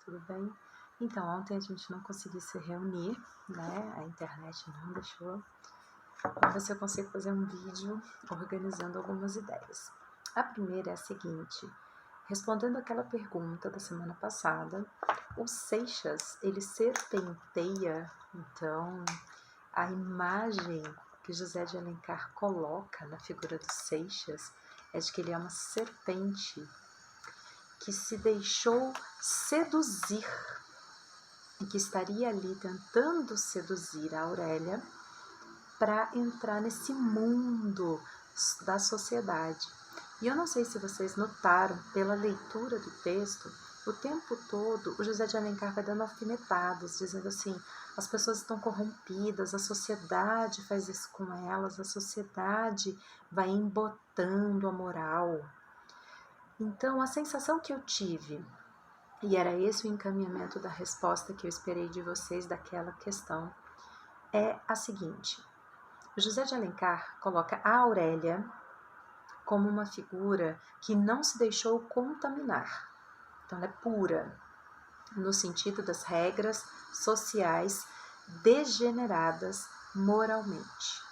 tudo bem? Então, ontem a gente não conseguiu se reunir, né? A internet não deixou. Vamos ver se eu consigo fazer um vídeo organizando algumas ideias. A primeira é a seguinte: respondendo aquela pergunta da semana passada, o Seixas, ele serpenteia, então, a imagem que José de Alencar coloca na figura do Seixas é de que ele é uma serpente que se deixou seduzir e que estaria ali tentando seduzir a Aurélia para entrar nesse mundo da sociedade. E eu não sei se vocês notaram, pela leitura do texto, o tempo todo o José de Alencar vai dando alfinetadas, dizendo assim: as pessoas estão corrompidas, a sociedade faz isso com elas, a sociedade vai embotando a moral. Então, a sensação que eu tive, e era esse o encaminhamento da resposta que eu esperei de vocês daquela questão, é a seguinte: o José de Alencar coloca a Aurélia como uma figura que não se deixou contaminar. Então, ela é pura, no sentido das regras sociais degeneradas moralmente.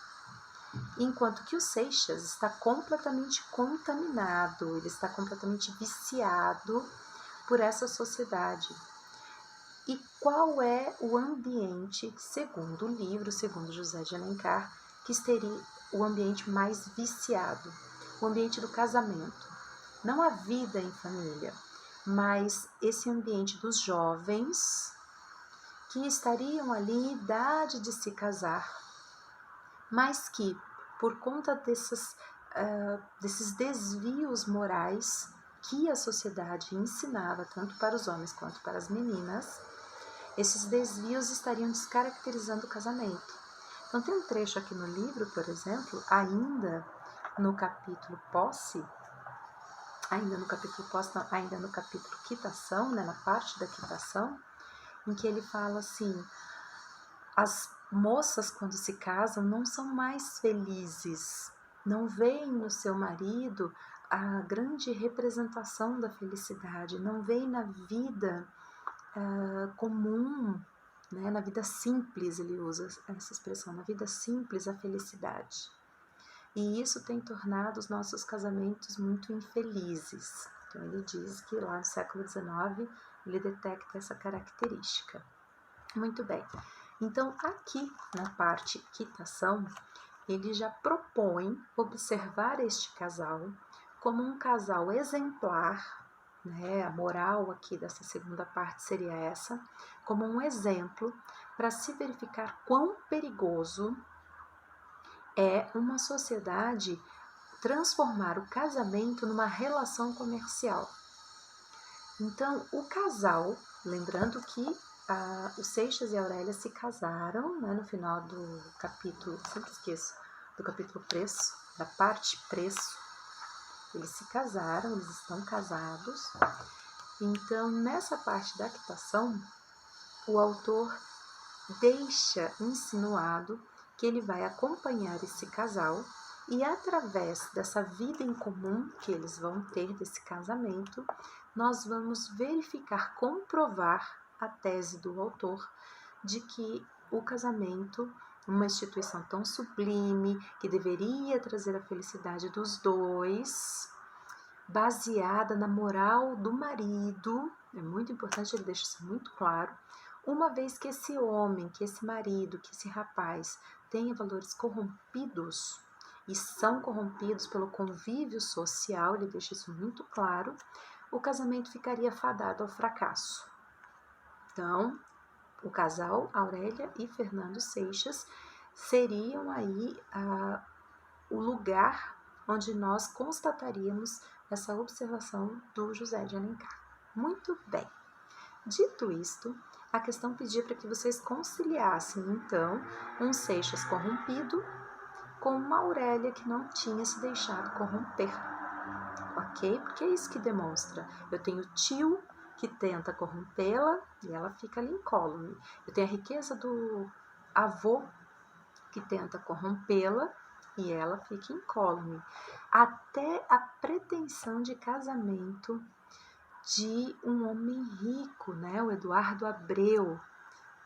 Enquanto que o Seixas está completamente contaminado, ele está completamente viciado por essa sociedade. E qual é o ambiente, segundo o livro, segundo José de Alencar, que seria o ambiente mais viciado? O ambiente do casamento. Não a vida em família, mas esse ambiente dos jovens que estariam ali em idade de se casar, mas que, por conta desses desvios morais que a sociedade ensinava, tanto para os homens quanto para as meninas, esses desvios estariam descaracterizando o casamento. Então tem um trecho aqui no livro, por exemplo, ainda no capítulo posse, ainda no capítulo quitação, né, na parte da quitação, em que ele fala assim: as moças quando se casam não são mais felizes, não veem no seu marido a grande representação da felicidade, não veem na vida comum, né, na vida simples, ele usa essa expressão, na vida simples a felicidade. E isso tem tornado os nossos casamentos muito infelizes. Então ele diz que lá no século XIX ele detecta essa característica. Muito bem. Então aqui na parte quitação, ele já propõe observar este casal como um casal exemplar, né? A moral aqui dessa segunda parte seria essa, como um exemplo para se verificar quão perigoso é uma sociedade transformar o casamento numa relação comercial. Então, o casal, lembrando que o Seixas e a Aurélia se casaram, né, no final do capítulo, sempre esqueço, do capítulo preço, da parte preço, eles se casaram, eles estão casados. Então, nessa parte da quitação, o autor deixa insinuado que ele vai acompanhar esse casal e, através dessa vida em comum que eles vão ter desse casamento, nós vamos verificar, comprovar a tese do autor de que o casamento, uma instituição tão sublime, que deveria trazer a felicidade dos dois, baseada na moral do marido, é muito importante, ele deixa isso muito claro, uma vez que esse homem, que esse marido, que esse rapaz tenha valores corrompidos e são corrompidos pelo convívio social, ele deixa isso muito claro, o casamento ficaria fadado ao fracasso. Então, o casal Aurélia e Fernando Seixas seriam aí o lugar onde nós constataríamos essa observação do José de Alencar. Muito bem. Dito isto, a questão pedia para que vocês conciliassem, então, um Seixas corrompido com uma Aurélia que não tinha se deixado corromper. Ok? Porque é isso que demonstra. Eu tenho o tio que tenta corrompê-la e ela fica ali incólume. Eu tenho a riqueza do avô que tenta corrompê-la e ela fica incólume. Até a pretensão de casamento de um homem rico, né, o Eduardo Abreu,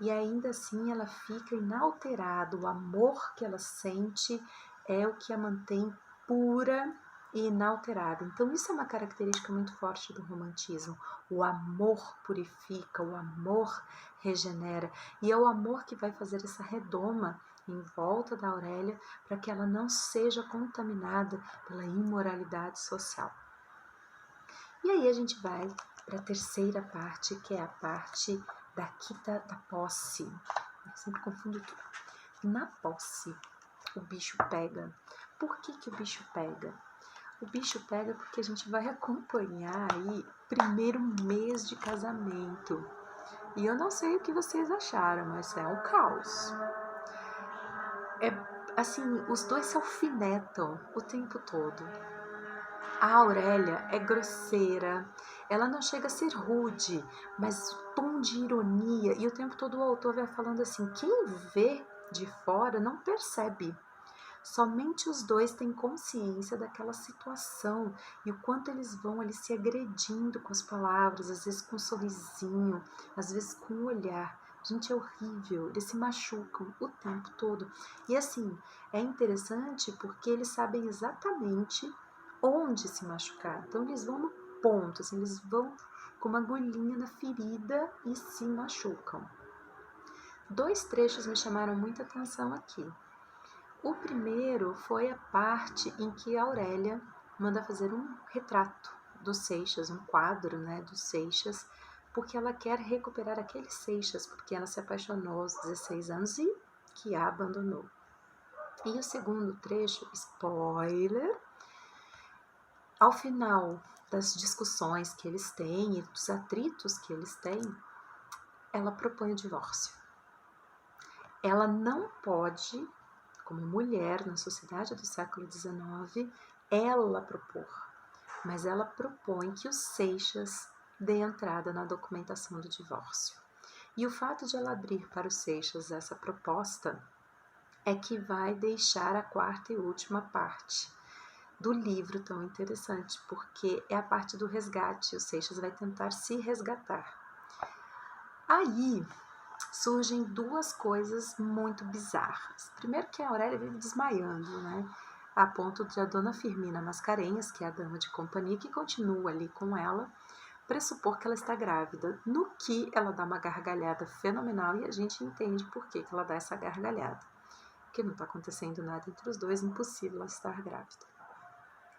e ainda assim ela fica inalterada. O amor que ela sente é o que a mantém pura e inalterada. Então isso é uma característica muito forte do romantismo. O amor purifica, o amor regenera, e é o amor que vai fazer essa redoma em volta da Aurélia para que ela não seja contaminada pela imoralidade social. E aí a gente vai para a terceira parte, que é a parte da quita da posse. Eu sempre confundo tudo. Na posse, o bicho pega. Por que o bicho pega? O bicho pega porque a gente vai acompanhar aí primeiro mês de casamento. E eu não sei o que vocês acharam, mas é um caos. É assim, os dois se alfinetam o tempo todo. A Aurélia é grosseira, ela não chega a ser rude, mas o tom de ironia, e o tempo todo o autor vai falando assim, quem vê de fora não percebe. Somente os dois têm consciência daquela situação e o quanto eles vão ali se agredindo com as palavras, às vezes com um sorrisinho, às vezes com um olhar. Gente, é horrível, eles se machucam o tempo todo. E assim, é interessante porque eles sabem exatamente onde se machucar. Então eles vão no ponto, assim, eles vão com uma agulhinha na ferida e se machucam. Dois trechos me chamaram muita atenção aqui. O primeiro foi a parte em que a Aurélia manda fazer um retrato do Seixas, um quadro, né, do Seixas, porque ela quer recuperar aquele Seixas, porque ela se apaixonou aos 16 anos e que a abandonou. E o segundo trecho, spoiler, ao final das discussões que eles têm e dos atritos que eles têm, ela propõe o divórcio. Ela não pode, como mulher na sociedade do século XIX, ela propor, mas ela propõe que o Seixas dê entrada na documentação do divórcio. E o fato de ela abrir para o Seixas essa proposta é que vai deixar a quarta e última parte do livro tão interessante, porque é a parte do resgate, o Seixas vai tentar se resgatar. Aí surgem duas coisas muito bizarras. Primeiro que a Aurélia vive desmaiando, né? A ponto de a dona Firmina Mascarenhas, que é a dama de companhia, que continua ali com ela, pressupor que ela está grávida, no que ela dá uma gargalhada fenomenal e a gente entende por que ela dá essa gargalhada. Porque não está acontecendo nada entre os dois, impossível ela estar grávida.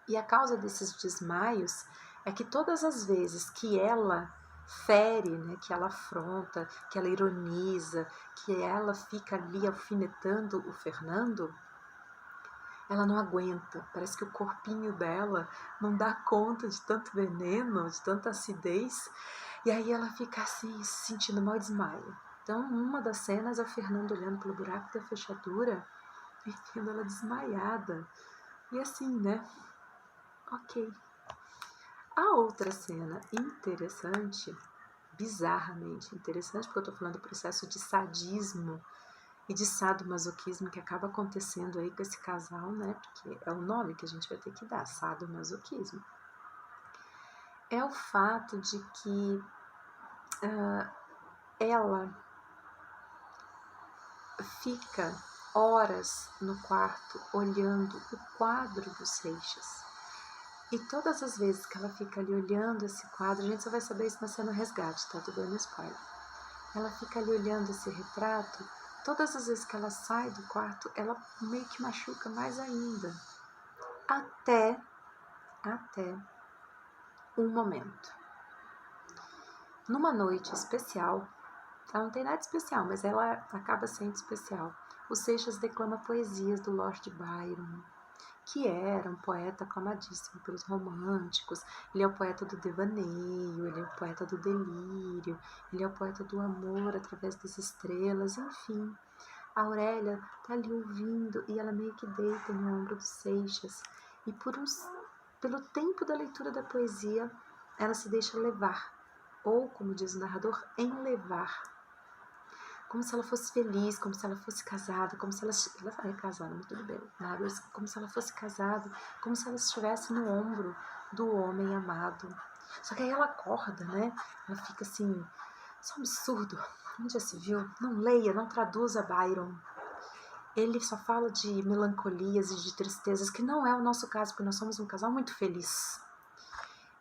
E a causa desses desmaios é que todas as vezes que ela fere, né, que ela afronta, que ela ironiza, que ela fica ali alfinetando o Fernando, ela não aguenta. Parece que o corpinho dela não dá conta de tanto veneno, de tanta acidez, e aí ela fica assim, se sentindo mal e desmaia. Então, uma das cenas é o Fernando olhando pelo buraco da fechadura e vendo ela desmaiada. E assim, né? Ok. A outra cena interessante, bizarramente interessante, porque eu tô falando do processo de sadismo e de sadomasoquismo que acaba acontecendo aí com esse casal, né? Porque é o nome que a gente vai ter que dar, sadomasoquismo. É o fato de que ela fica horas no quarto olhando o quadro do Seixas. E todas as vezes que ela fica ali olhando esse quadro, a gente só vai saber isso na cena resgate, tá? Tô dando spoiler. Ela fica ali olhando esse retrato, todas as vezes que ela sai do quarto, ela meio que machuca mais ainda. Até um momento. Numa noite especial, ela não tem nada especial, mas ela acaba sendo especial. O Seixas declama poesias do Lord Byron, que era um poeta aclamadíssimo pelos românticos. Ele é o poeta do devaneio, ele é o poeta do delírio, ele é o poeta do amor através das estrelas, enfim. A Aurélia tá ali ouvindo e ela meio que deita no ombro do Seixas. E pelo tempo da leitura da poesia, ela se deixa levar, ou, como diz o narrador, enlevar. Como se ela fosse feliz, como se ela fosse casada, como se ela é casada, mas tudo bem, como se ela fosse casada, como se ela estivesse no ombro do homem amado. Só que aí ela acorda, né? Ela fica assim, isso é um absurdo. Onde já se viu? Não leia, não traduza Byron. Ele só fala de melancolias e de tristezas, que não é o nosso caso, porque nós somos um casal muito feliz.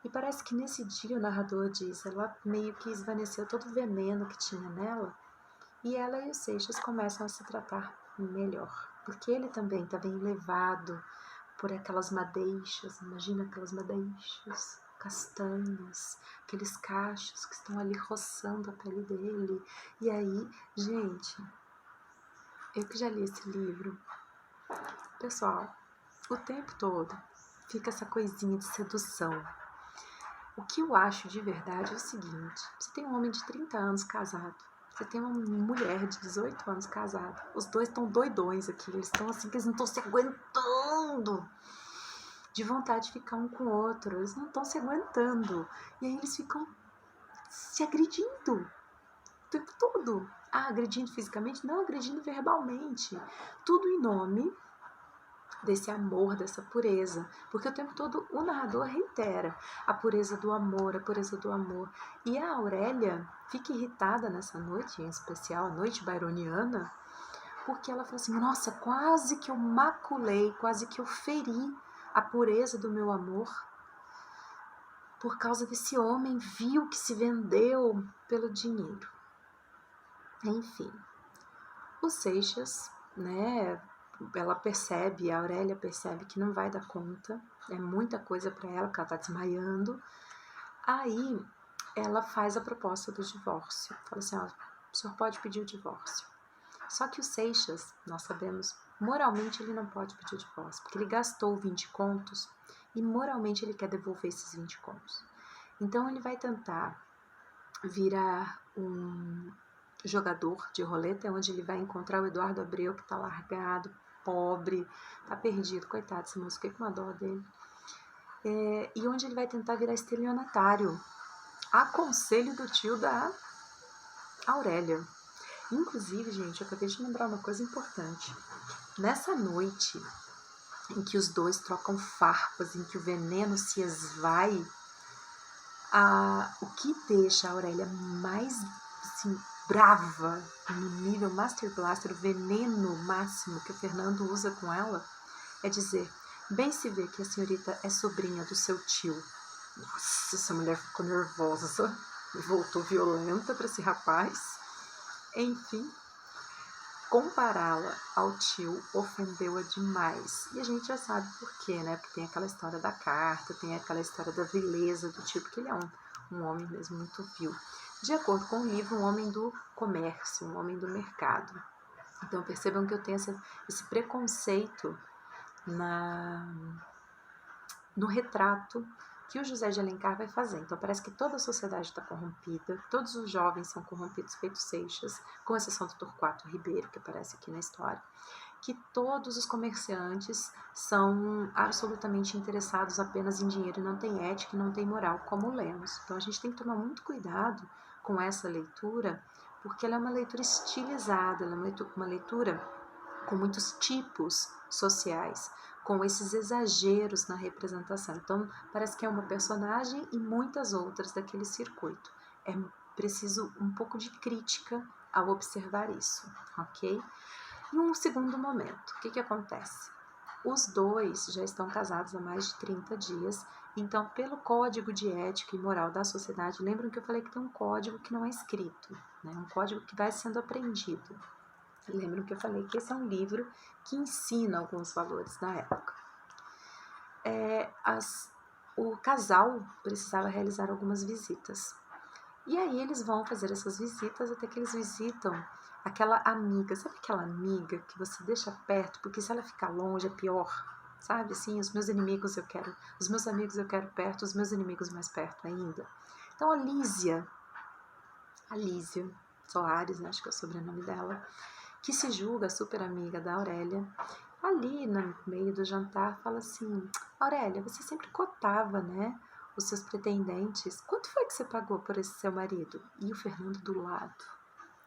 E parece que nesse dia o narrador diz, ela meio que esvaneceu todo o veneno que tinha nela, e ela e o Seixas começam a se tratar melhor, porque ele também está bem levado por aquelas madeixas, imagina aquelas madeixas, castanhas, aqueles cachos que estão ali roçando a pele dele. E aí, gente, eu que já li esse livro, pessoal, o tempo todo fica essa coisinha de sedução. O que eu acho de verdade é o seguinte, você tem um homem de 30 anos casado, você tem uma mulher de 18 anos casada, os dois estão doidões aqui, eles estão assim que eles não estão se aguentando de vontade de ficar um com o outro, eles não estão se aguentando, e aí eles ficam se agredindo o tempo todo. Agredindo fisicamente? Não, agredindo verbalmente, tudo em nome desse amor, dessa pureza, porque o tempo todo o narrador reitera a pureza do amor, a pureza do amor. E a Aurélia fica irritada nessa noite, em especial a noite byroniana, porque ela fala assim, nossa, quase que eu maculei, quase que eu feri a pureza do meu amor por causa desse homem vil que se vendeu pelo dinheiro. Enfim, o Seixas, né, ela percebe, a Aurélia percebe que não vai dar conta, é muita coisa para ela, porque ela está desmaiando. Aí ela faz a proposta do divórcio, fala assim, ó, o senhor pode pedir o divórcio. Só que o Seixas, nós sabemos, moralmente ele não pode pedir o divórcio, porque ele gastou 20 contos e moralmente ele quer devolver esses 20 contos. Então ele vai tentar virar um jogador de roleta, onde ele vai encontrar o Eduardo Abreu, que tá largado, pobre, tá perdido, coitado desse moço, fiquei com uma dó dele. E onde ele vai tentar virar estelionatário, a conselho do tio da Aurélia. Inclusive, gente, eu acabei de lembrar uma coisa importante. Nessa noite em que os dois trocam farpas, em que o veneno se esvai, o que deixa a Aurélia mais assim, brava, no nível Master Blaster, o veneno máximo que o Fernando usa com ela, é dizer, bem se vê que a senhorita é sobrinha do seu tio. Nossa, essa mulher ficou nervosa, voltou violenta para esse rapaz. Enfim, compará-la ao tio ofendeu-a demais. E a gente já sabe por quê, né? Porque tem aquela história da carta, tem aquela história da vileza do tio, porque ele é um homem mesmo muito vil. De acordo com o livro, um homem do comércio, um homem do mercado. Então percebam que eu tenho esse preconceito no retrato que o José de Alencar vai fazer. Então parece que toda a sociedade está corrompida, todos os jovens são corrompidos, feito Seixas, com exceção do Torquato Ribeiro, que aparece aqui na história, que todos os comerciantes são absolutamente interessados apenas em dinheiro e não tem ética e não tem moral, como lemos. Então a gente tem que tomar muito cuidado com essa leitura, porque ela é uma leitura estilizada, ela é uma leitura com muitos tipos sociais, com esses exageros na representação. Então, parece que é uma personagem e muitas outras daquele circuito. É preciso um pouco de crítica ao observar isso, ok? E um segundo momento, o que acontece? Os dois já estão casados há mais de 30 dias, então, pelo código de ética e moral da sociedade, lembram que eu falei que tem um código que não é escrito, né? Um código que vai sendo aprendido. Lembram que eu falei que esse é um livro que ensina alguns valores da época. O casal precisava realizar algumas visitas. E aí eles vão fazer essas visitas até que eles visitam aquela amiga. Sabe aquela amiga que você deixa perto, porque se ela ficar longe é pior? Sabe assim, os meus amigos eu quero perto, os meus inimigos mais perto ainda. Então a Lísia Soares, né, acho que é o sobrenome dela, que se julga super amiga da Aurélia, ali no meio do jantar fala assim, Aurélia, você sempre cotava, né, os seus pretendentes, quanto foi que você pagou por esse seu marido? E o Fernando do lado,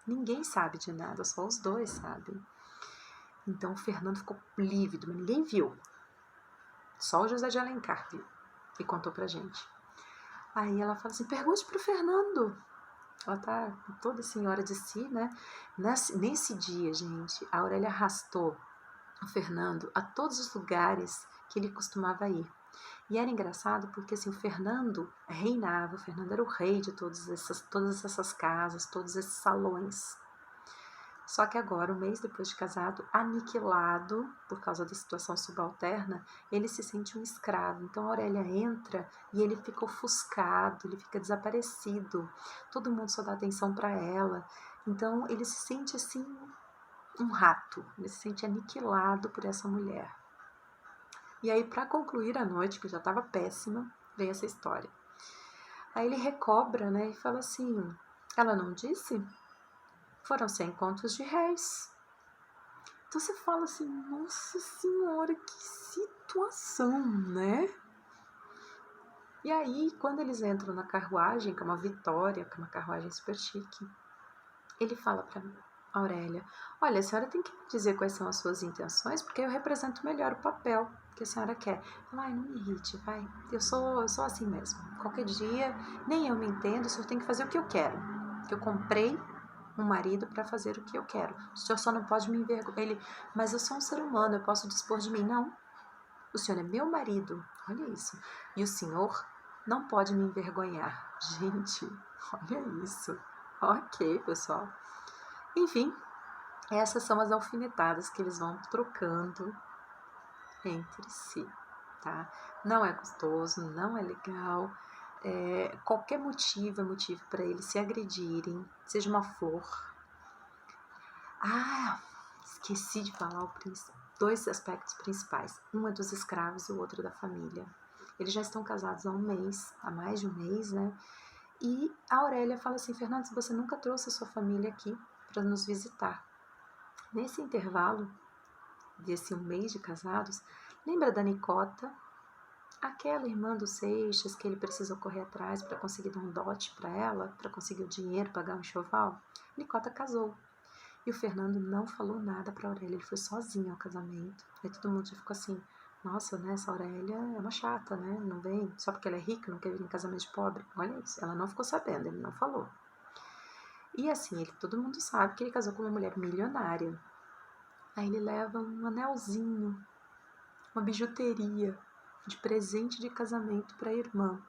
ninguém sabe de nada, só os dois sabem. Então o Fernando ficou lívido, mas ninguém viu, só o José de Alencar viu e contou pra gente. Aí ela fala assim, pergunte pro Fernando. Ela tá toda senhora de si, né? Nesse dia, gente, a Aurélia arrastou o Fernando a todos os lugares que ele costumava ir. E era engraçado porque assim, o Fernando reinava, o Fernando era o rei de todas essas casas, todos esses salões. Só que agora, um mês depois de casado, aniquilado por causa da situação subalterna, ele se sente um escravo. Então a Aurélia entra e ele fica ofuscado, ele fica desaparecido. Todo mundo só dá atenção para ela. Então ele se sente assim um rato, ele se sente aniquilado por essa mulher. E aí, para concluir a noite, que já estava péssima, vem essa história. Aí ele recobra, né, e fala assim, ela não disse? Foram 100 contos de réis. Então você fala assim, nossa senhora, que situação, né? E aí, quando eles entram na carruagem, que é uma Vitória, que é uma carruagem super chique, ele fala para Aurélia, olha, a senhora tem que me dizer quais são as suas intenções, porque eu represento melhor o papel que a senhora quer. Ela, ai, não me irrite, vai, eu sou assim mesmo. Qualquer dia, nem eu me entendo, o senhor tem que fazer o que eu quero. Eu comprei um marido para fazer o que eu quero. O senhor só não pode me envergonhar. Ele, mas eu sou um ser humano, eu posso dispor de mim. Não, o senhor é meu marido, olha isso. E o senhor não pode me envergonhar. Gente, olha isso. Ok, pessoal. Enfim, essas são as alfinetadas que eles vão trocando entre si, tá? Não é gostoso, não é legal. Qualquer motivo é motivo para eles se agredirem, seja uma flor. Ah, esqueci de falar dois aspectos principais. Um é dos escravos e o outro da família. Eles já estão casados há um mês, há mais de um mês, né? E a Aurélia fala assim, Fernando, você nunca trouxe a sua família aqui para nos visitar. Nesse intervalo desse um mês de casados, lembra da Nicota, aquela irmã do Seixas que ele precisou correr atrás para conseguir dar um dote para ela, para conseguir o dinheiro, pagar um enxoval? Nicota casou. E o Fernando não falou nada para Aurélia, ele foi sozinho ao casamento. Aí todo mundo já ficou assim, nossa, né, essa Aurélia é uma chata, né, não vem, só porque ela é rica, não quer vir em casamento de pobre. Olha isso, ela não ficou sabendo, ele não falou. E assim, todo mundo sabe que ele casou com uma mulher milionária. Aí ele leva um anelzinho, uma bijuteria de presente de casamento para a irmã.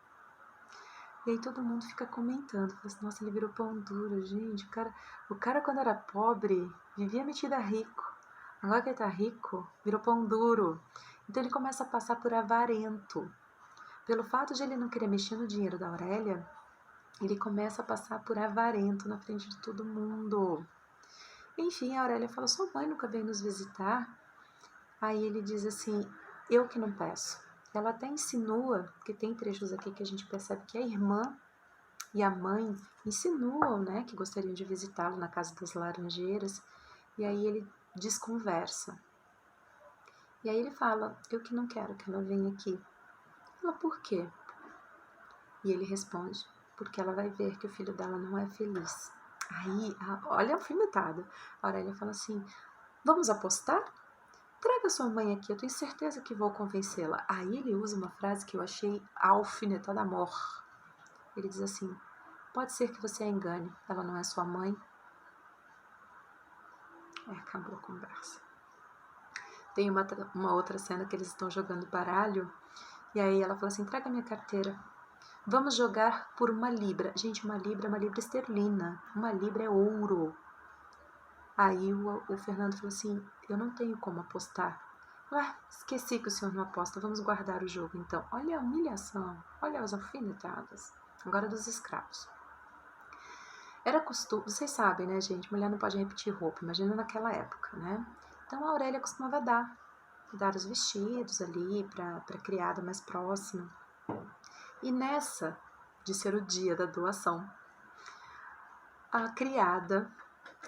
E aí todo mundo fica comentando, fala assim, nossa, ele virou pão duro, gente. O cara quando era pobre, vivia metido a rico. Agora que ele tá rico, virou pão duro. Então ele começa a passar por avarento. Pelo fato de ele não querer mexer no dinheiro da Aurélia, ele começa a passar por avarento na frente de todo mundo. Enfim, a Aurélia fala, sua mãe nunca veio nos visitar. Aí ele diz assim, eu que não peço. Ela até insinua, porque tem trechos aqui que a gente percebe que a irmã e a mãe insinuam, né, que gostariam de visitá-lo na Casa das Laranjeiras. E aí ele desconversa. E aí ele fala, eu que não quero que ela venha aqui. Ela, por quê? E ele responde, porque ela vai ver que o filho dela não é feliz. Aí, olha a alfinetada. A Aurélia fala assim, vamos apostar? Traga sua mãe aqui, eu tenho certeza que vou convencê-la. Aí ele usa uma frase que eu achei alfinetada amor. Ele diz assim, pode ser que você a engane, ela não é sua mãe. Acabou a conversa. Tem uma outra cena que eles estão jogando baralho, e aí ela fala assim, traga minha carteira. Vamos jogar por 1 libra. Gente, 1 libra é 1 libra esterlina. 1 libra é ouro. Aí o Fernando falou assim, eu não tenho como apostar. Esqueci que o senhor não aposta, vamos guardar o jogo então. Olha a humilhação, olha as alfinetadas. Agora dos escravos. Era costume, vocês sabem, né, gente? Mulher não pode repetir roupa, imagina naquela época, né? Então a Aurélia costumava dar os vestidos ali para a criada mais próxima. E nessa de ser o dia da doação, a criada,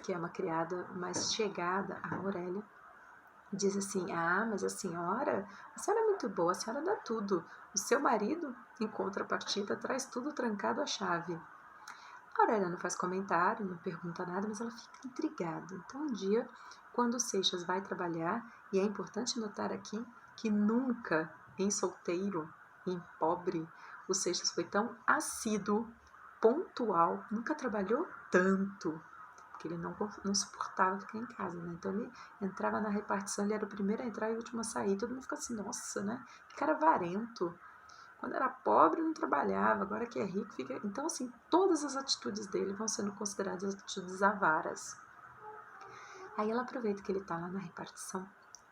que é uma criada mais chegada à Aurélia, diz assim, mas a senhora é muito boa, a senhora dá tudo. O seu marido, em contrapartida, traz tudo trancado à chave. A Aurélia não faz comentário, não pergunta nada, mas ela fica intrigada. Então, um dia, quando o Seixas vai trabalhar, e é importante notar aqui que nunca em solteiro, em pobre, O Seixas foi tão assíduo, pontual, nunca trabalhou tanto, porque ele não suportava ficar em casa, né? Então ele entrava na repartição, ele era o primeiro a entrar e o último a sair. Todo mundo ficou assim, nossa, né? Que cara avarento. Quando era pobre não trabalhava, agora que é rico fica... Então, assim, todas as atitudes dele vão sendo consideradas atitudes avaras. Aí ela aproveita que ele tá lá na repartição,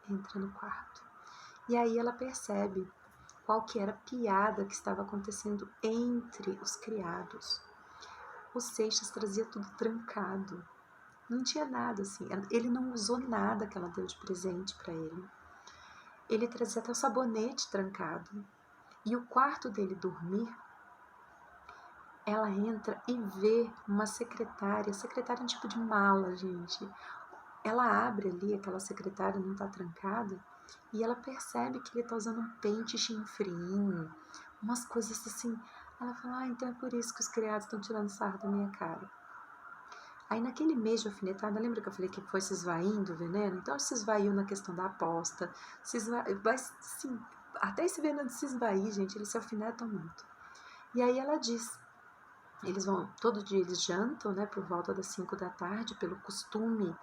entra no quarto. E aí ela percebe qual que era a piada que estava acontecendo entre os criados. O Seixas trazia tudo trancado. Não tinha nada, assim. Ele não usou nada que ela deu de presente para ele. Ele trazia até o sabonete trancado. E o quarto dele dormir, ela entra e vê uma secretária um tipo de mala, gente. Ela abre ali, aquela secretária não tá trancada, e ela percebe que ele tá usando um pente chinfrim, umas coisas assim. Ela fala, então é por isso que os criados estão tirando sarro da minha cara. Aí naquele mês de alfinetada, lembra que eu falei que foi se esvaindo o veneno? Então se esvaiu na questão da aposta, sim, até esse veneno se esvair, gente, eles se alfinetam muito. E aí ela diz, todo dia eles jantam, né, por volta das 5 da tarde, pelo costume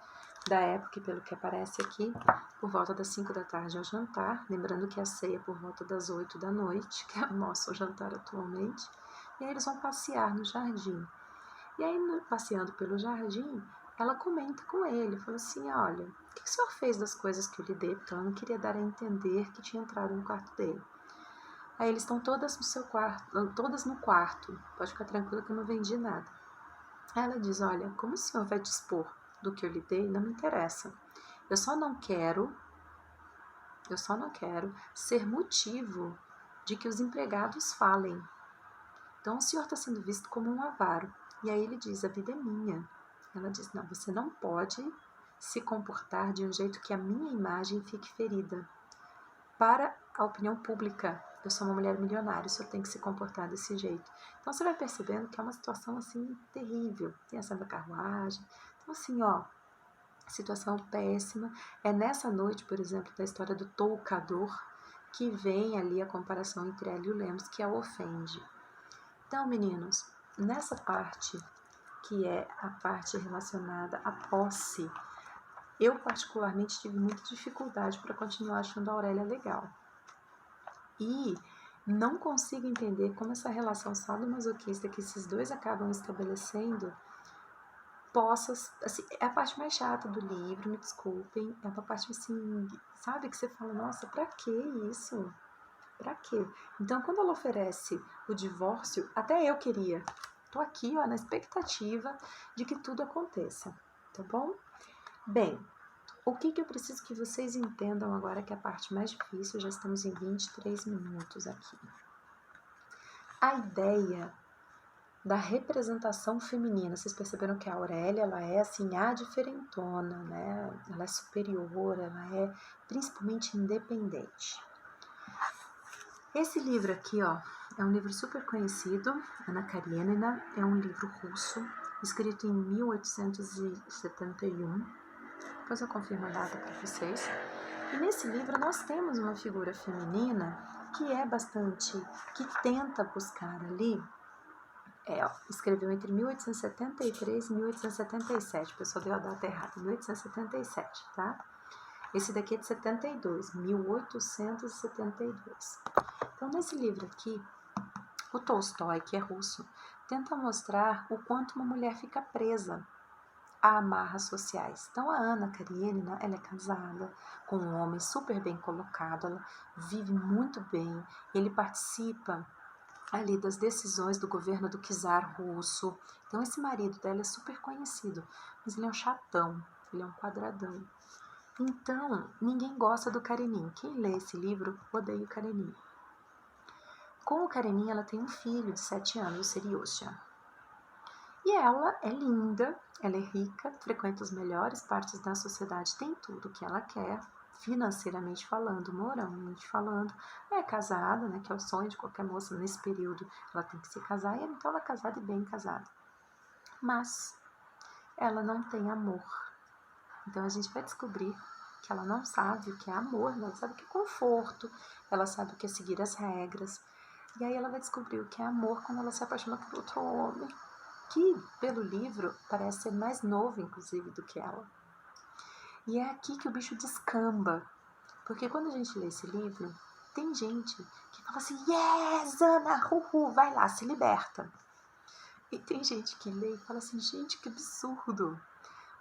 da época e pelo que aparece aqui, por volta das 5 da tarde ao jantar, lembrando que a ceia é por volta das 8 da noite, que é o nosso jantar atualmente, e aí eles vão passear no jardim. E aí, passeando pelo jardim, ela comenta com ele, fala assim, olha, o que o senhor fez das coisas que eu lhe dei? Porque ela não queria dar a entender que tinha entrado no quarto dele. Aí eles estão todas no seu quarto, todas no quarto, pode ficar tranquila que eu não vendi nada. Aí ela diz, olha, como o senhor vai dispor do que eu lhe dei, não me interessa. Eu só não quero ser motivo de que os empregados falem. Então o senhor está sendo visto como um avaro. E aí ele diz, a vida é minha. Ela diz, não, você não pode se comportar de um jeito que a minha imagem fique ferida. Para a opinião pública, eu sou uma mulher milionária, o senhor tem que se comportar desse jeito. Então você vai percebendo que é uma situação assim terrível. Tem a cena da carruagem. Então assim, ó, situação péssima. É nessa noite, por exemplo, da história do toucador, que vem ali a comparação entre ela e o Lemos, que a ofende. Então, meninos, nessa parte, que é a parte relacionada à posse, eu particularmente tive muita dificuldade para continuar achando a Aurélia legal. E não consigo entender como essa relação sadomasoquista que esses dois acabam estabelecendo possa, assim, é a parte mais chata do livro, me desculpem, é uma parte assim, sabe, que você fala, nossa, pra que isso? Pra quê? Então, quando ela oferece o divórcio, até eu queria. Tô aqui, ó, na expectativa de que tudo aconteça, tá bom? Bem, o que eu preciso que vocês entendam agora, que é a parte mais difícil, já estamos em 23 minutos aqui. A ideia da representação feminina, vocês perceberam que a Aurélia, ela é assim, a diferentona, né? Ela é superior, ela é principalmente independente. Esse livro aqui, ó, é um livro super conhecido, Anna Karenina, é um livro russo, escrito em 1871. Depois eu confirmo a data para vocês. E nesse livro nós temos uma figura feminina que é bastante, que tenta buscar ali, escreveu entre 1873 e 1877, o pessoal deu a data errada, 1877, tá? Esse daqui é de 72, 1872. Então, nesse livro aqui, o Tolstói, que é russo, tenta mostrar o quanto uma mulher fica presa a amarras sociais. Então, a Anna Karenina, ela é casada com um homem super bem colocado, ela vive muito bem, ele participa ali das decisões do governo do czar russo. Então, esse marido dela é super conhecido, mas ele é um chatão, ele é um quadradão. Então, ninguém gosta do Karenin. Quem lê esse livro odeia o Karenin. Com o Karenin, ela tem um filho de 7 anos, o Seriosha. E ela é linda, ela é rica, frequenta as melhores partes da sociedade, tem tudo o que ela quer, financeiramente falando, moralmente falando. É casada, né, que é o sonho de qualquer moça nesse período, ela tem que se casar, e então ela é casada e bem casada. Mas ela não tem amor. Então a gente vai descobrir que ela não sabe o que é amor, ela sabe o que é conforto, ela sabe o que é seguir as regras. E aí ela vai descobrir o que é amor quando ela se apaixona por outro homem, que, pelo livro, parece ser mais novo, inclusive, do que ela. E é aqui que o bicho descamba. Porque quando a gente lê esse livro, tem gente que fala assim, yes, Ana, vai lá, se liberta. E tem gente que lê e fala assim, gente, que absurdo.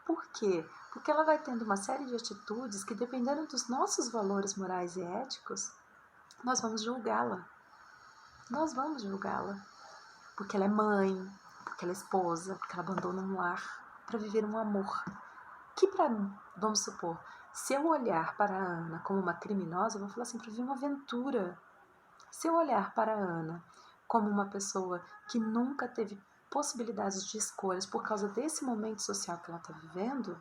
Por quê? Porque ela vai tendo uma série de atitudes que, dependendo dos nossos valores morais e éticos, nós vamos julgá-la. Nós vamos julgá-la. Porque ela é mãe, porque ela é esposa, porque ela abandona um lar para viver um amor. Vamos supor, se eu olhar para a Ana como uma criminosa, eu vou falar assim, para viver uma aventura. Se eu olhar para a Ana como uma pessoa que nunca teve possibilidades de escolhas por causa desse momento social que ela está vivendo,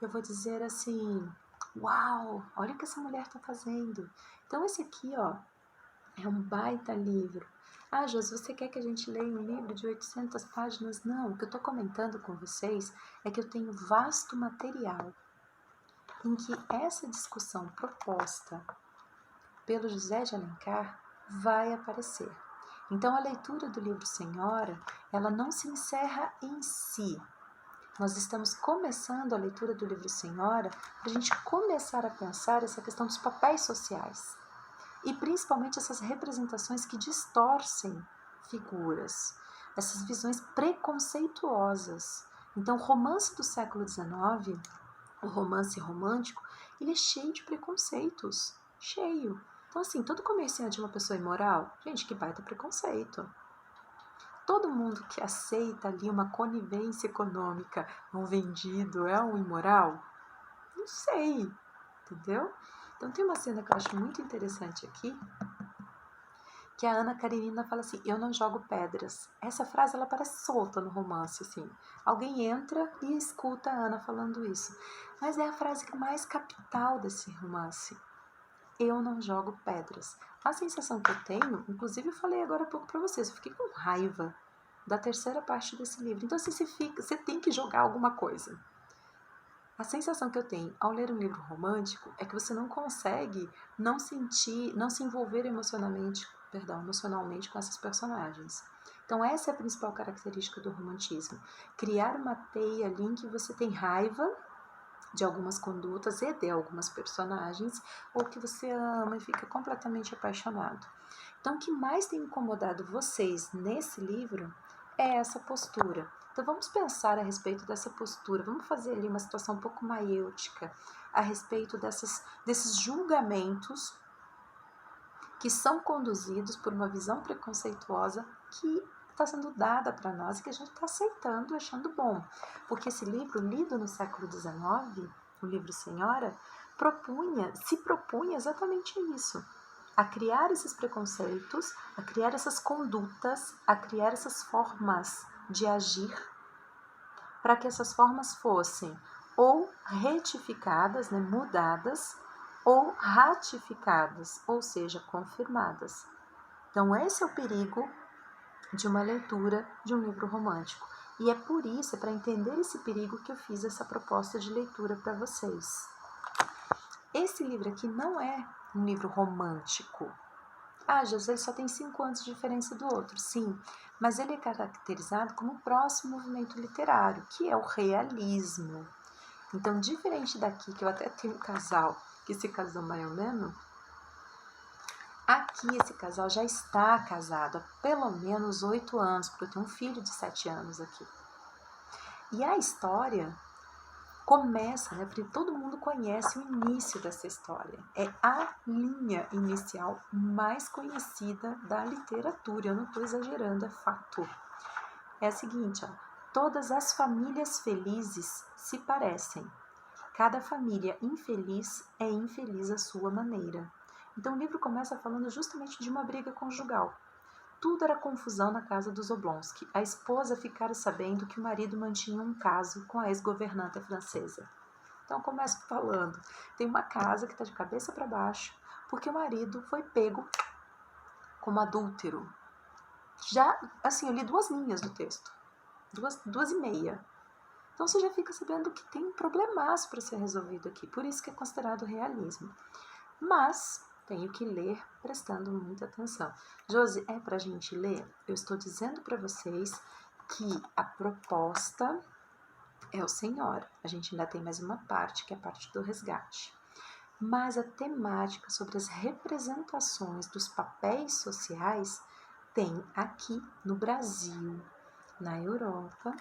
eu vou dizer assim, uau, olha o que essa mulher está fazendo. Então esse aqui, ó, é um baita livro. Ah, Josi, você quer que a gente leia um livro de 800 páginas? Não, o que eu estou comentando com vocês é que eu tenho vasto material em que essa discussão proposta pelo José de Alencar vai aparecer. Então, a leitura do livro Senhora, ela não se encerra em si. Nós estamos começando a leitura do livro Senhora para a gente começar a pensar essa questão dos papéis sociais e principalmente essas representações que distorcem figuras, essas visões preconceituosas. Então, o romance do século XIX, o romance romântico, ele é cheio de preconceitos, cheio. Então, assim, todo comerciante é uma pessoa imoral? Gente, que baita preconceito. Todo mundo que aceita ali uma conivência econômica, um vendido, é um imoral? Não sei, entendeu? Então, tem uma cena que eu acho muito interessante aqui, que a Ana Karenina fala assim, eu não jogo pedras. Essa frase, ela parece solta no romance, assim. Alguém entra e escuta a Ana falando isso. Mas é a frase mais capital desse romance. Eu não jogo pedras. A sensação que eu tenho, inclusive eu falei agora há pouco para vocês, eu fiquei com raiva da terceira parte desse livro. Então, assim, você tem que jogar alguma coisa. A sensação que eu tenho ao ler um livro romântico é que você não consegue não sentir, não se envolver emocionalmente com essas personagens. Então essa é a principal característica do romantismo. Criar uma teia ali em que você tem raiva de algumas condutas e de algumas personagens, ou que você ama e fica completamente apaixonado. Então o que mais tem incomodado vocês nesse livro é essa postura. Então vamos pensar a respeito dessa postura, vamos fazer ali uma situação um pouco maiêutica a respeito desses julgamentos que são conduzidos por uma visão preconceituosa que está sendo dada para nós e que a gente está aceitando e achando bom. Porque esse livro, lido no século XIX, o livro Senhora, se propunha exatamente isso, a criar esses preconceitos, a criar essas condutas, a criar essas formas de agir, para que essas formas fossem ou retificadas, né, mudadas, ou ratificadas, ou seja, confirmadas. Então, esse é o perigo de uma leitura de um livro romântico. E é por isso, é para entender esse perigo que eu fiz essa proposta de leitura para vocês. Esse livro aqui não é um livro romântico. Ah, José, ele só tem 5 anos de diferença do outro. Sim, mas ele é caracterizado como o próximo movimento literário, que é o realismo. Então, diferente daqui, que eu até tenho um casal que se casou mais ou menos, aqui esse casal já está casado há pelo menos 8 anos, porque eu tenho um filho de 7 anos aqui. E a história começa, né, porque todo mundo conhece o início dessa história. É a linha inicial mais conhecida da literatura. Eu não estou exagerando, é fato. É a seguinte, ó, todas as famílias felizes se parecem. Cada família infeliz é infeliz à sua maneira. Então o livro começa falando justamente de uma briga conjugal. Tudo era confusão na casa dos Oblonsky. A esposa ficara sabendo que o marido mantinha um caso com a ex-governanta francesa. Então começa falando, tem uma casa que está de cabeça para baixo, porque o marido foi pego como adúltero. Já, assim, eu li 2 linhas do texto, 2 e meia. Então você já fica sabendo que tem um problemaço para ser resolvido aqui, por isso que é considerado realismo. Mas tenho que ler prestando muita atenção. Josi, é para a gente ler? Eu estou dizendo para vocês que a proposta é o Senhora. A gente ainda tem mais uma parte, que é a parte do resgate. Mas a temática sobre as representações dos papéis sociais tem aqui no Brasil, na Europa,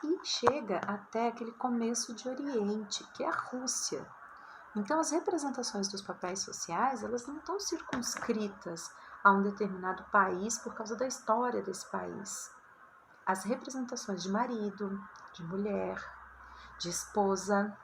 e chega até aquele começo de Oriente, que é a Rússia. Então, as representações dos papéis sociais, elas não estão circunscritas a um determinado país por causa da história desse país. As representações de marido, de mulher, de esposa,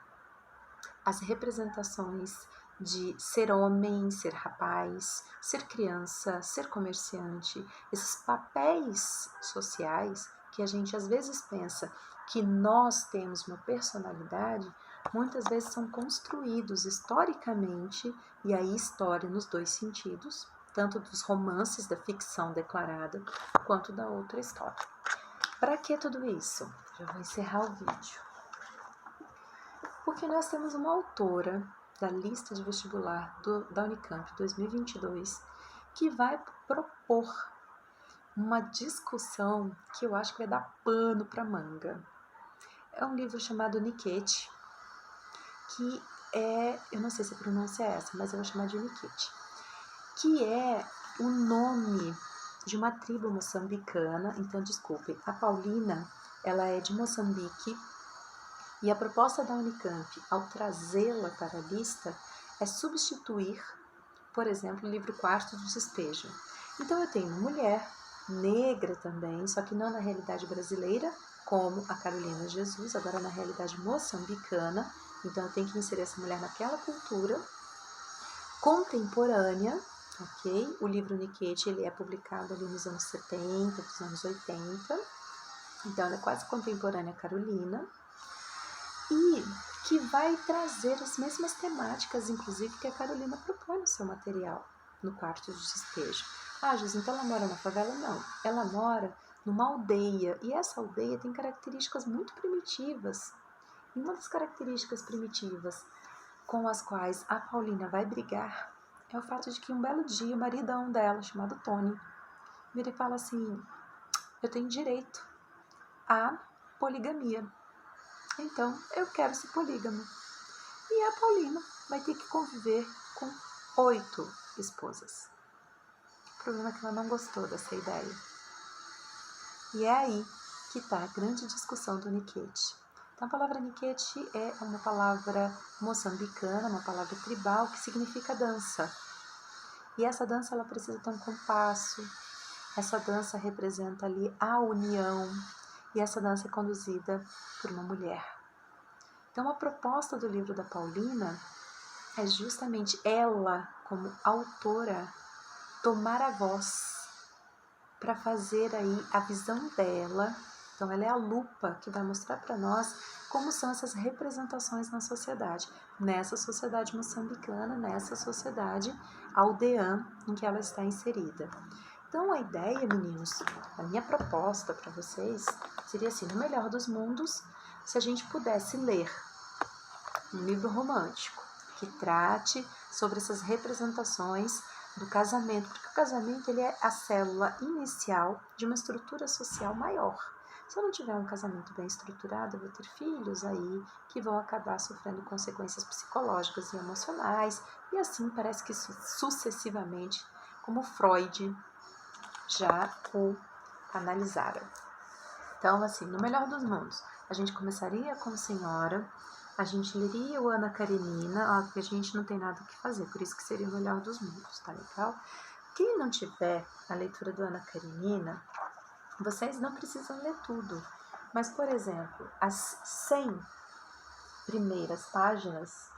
as representações de ser homem, ser rapaz, ser criança, ser comerciante, esses papéis sociais que a gente às vezes pensa que nós temos uma personalidade, muitas vezes são construídos historicamente, e aí história nos dois sentidos, tanto dos romances da ficção declarada, quanto da outra história. Para que tudo isso? Já vou encerrar o vídeo. Porque nós temos uma autora da lista de vestibular da Unicamp 2022 que vai propor uma discussão que eu acho que vai dar pano para manga. É um livro chamado Nikete, que é, eu não sei se a pronúncia é essa, mas eu vou chamar de Nikete, que é o nome de uma tribo moçambicana. Então, desculpem, a Paulina, ela é de Moçambique, e a proposta da Unicamp, ao trazê-la para a lista, é substituir, por exemplo, o livro Quarto de Despejo. Então, eu tenho uma mulher negra também, só que não na realidade brasileira, como a Carolina Jesus, agora na realidade moçambicana. Então, eu tenho que inserir essa mulher naquela cultura contemporânea, ok? O livro Nikete, ele é publicado ali nos anos 70, dos anos 80. Então, ela é quase contemporânea à Carolina. E que vai trazer as mesmas temáticas, inclusive, que a Carolina propõe no seu material, no Quarto de Despejo. Ah, Jus, então ela mora na favela? Não, ela mora numa aldeia, e essa aldeia tem características muito primitivas. E uma das características primitivas com as quais a Paulina vai brigar é o fato de que um belo dia o maridão dela, chamado Tony, vira e fala assim: eu tenho direito à poligamia. Então, eu quero ser polígamo. E a Paulina vai ter que conviver com 8 esposas. O problema é que ela não gostou dessa ideia. E é aí que está a grande discussão do Nikete. Então, a palavra Nikete é uma palavra moçambicana, uma palavra tribal, que significa dança. E essa dança, ela precisa ter um compasso. Essa dança representa ali a união. E essa dança é conduzida por uma mulher. Então, a proposta do livro da Paulina é justamente ela, como autora, tomar a voz para fazer aí a visão dela. Então, ela é a lupa que vai mostrar para nós como são essas representações na sociedade, nessa sociedade moçambicana, nessa sociedade aldeã em que ela está inserida. Então, a ideia, meninos, a minha proposta para vocês seria assim: no melhor dos mundos, se a gente pudesse ler um livro romântico que trate sobre essas representações do casamento, porque o casamento, ele é a célula inicial de uma estrutura social maior. Se eu não tiver um casamento bem estruturado, eu vou ter filhos aí que vão acabar sofrendo consequências psicológicas e emocionais, e assim parece que sucessivamente, como Freud já o analisaram. Então, assim, no melhor dos mundos, a gente começaria com Senhora, a gente leria o Ana Karenina, porque a gente não tem nada o que fazer, por isso que seria o melhor dos mundos, tá legal? Quem não tiver a leitura do Ana Karenina, vocês não precisam ler tudo, mas, por exemplo, as 100 primeiras páginas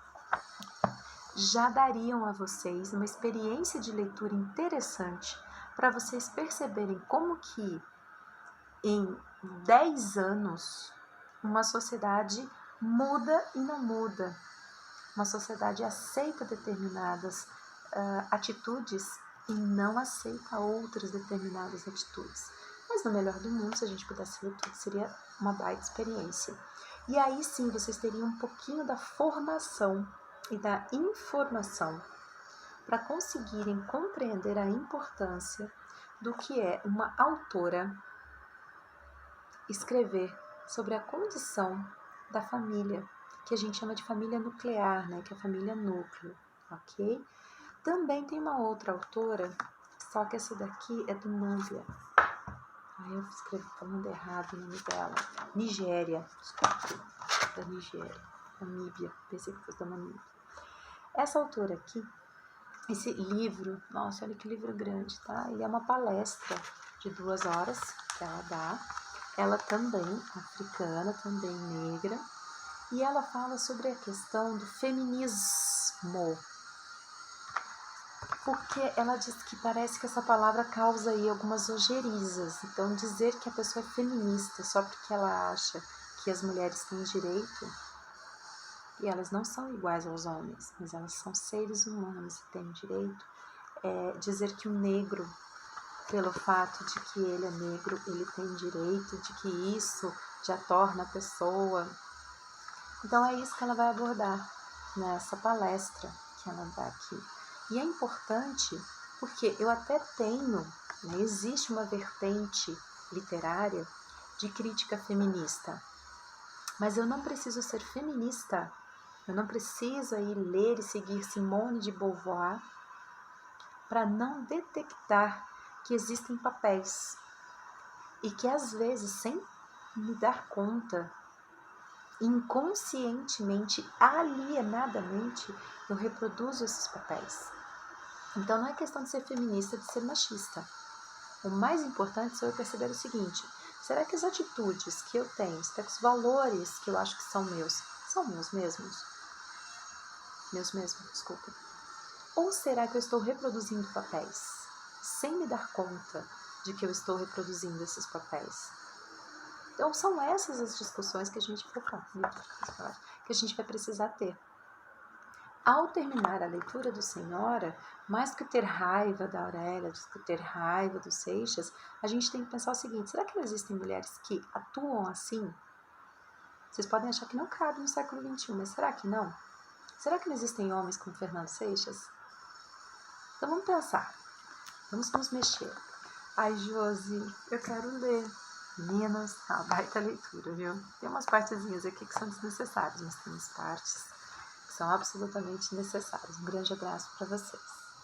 já dariam a vocês uma experiência de leitura interessante para vocês perceberem como que em 10 anos uma sociedade muda e não muda. Uma sociedade aceita determinadas atitudes e não aceita outras determinadas atitudes. Mas no melhor do mundo, se a gente pudesse ler tudo, seria uma baita experiência. E aí sim, vocês teriam um pouquinho da formação e da informação para conseguirem compreender a importância do que é uma autora escrever sobre a condição da família, que a gente chama de família nuclear, né? Que é a família núcleo, ok? Também tem uma outra autora, só que essa daqui é do Núbia. Aí eu escrevi falando errado o nome dela. Nigéria, desculpa, da Nigéria. Namíbia, pensei que fosse da Namíbia. Essa autora aqui, esse livro, nossa, olha que livro grande, tá? Ele é uma palestra de 2 horas que ela dá. Ela também africana, também negra. E ela fala sobre a questão do feminismo. Porque ela diz que parece que essa palavra causa aí algumas ojerizas. Então, dizer que a pessoa é feminista só porque ela acha que as mulheres têm direito, e elas não são iguais aos homens, mas elas são seres humanos e têm direito, dizer que o negro, pelo fato de que ele é negro, ele tem direito, de que isso já torna a pessoa. Então, é isso que ela vai abordar nessa palestra que ela dá aqui. E é importante porque eu até tenho, né, existe uma vertente literária de crítica feminista, mas eu não preciso ser feminista, eu não preciso ir ler e seguir Simone de Beauvoir para não detectar que existem papéis e que às vezes, sem me dar conta, inconscientemente, alienadamente, eu reproduzo esses papéis. Então, não é questão de ser feminista, de ser machista. O mais importante é eu perceber o seguinte: será que as atitudes que eu tenho, será que os valores que eu acho que são meus mesmos? Meus mesmos, desculpa. Ou será que eu estou reproduzindo papéis, sem me dar conta de que eu estou reproduzindo esses papéis? Então, são essas as discussões que a gente vai precisar ter. Ao terminar a leitura do Senhora, mais do que ter raiva da Aurélia, do que ter raiva do Seixas, a gente tem que pensar o seguinte: será que não existem mulheres que atuam assim? Vocês podem achar que não cabe no século XXI, mas será que não? Será que não existem homens como Fernando Seixas? Então vamos pensar, vamos nos mexer. Ai, Josi, eu quero ler. Meninas, baita leitura, viu? Tem umas partezinhas aqui que são desnecessárias, mas tem umas partes que são absolutamente necessárias. Um grande abraço para vocês.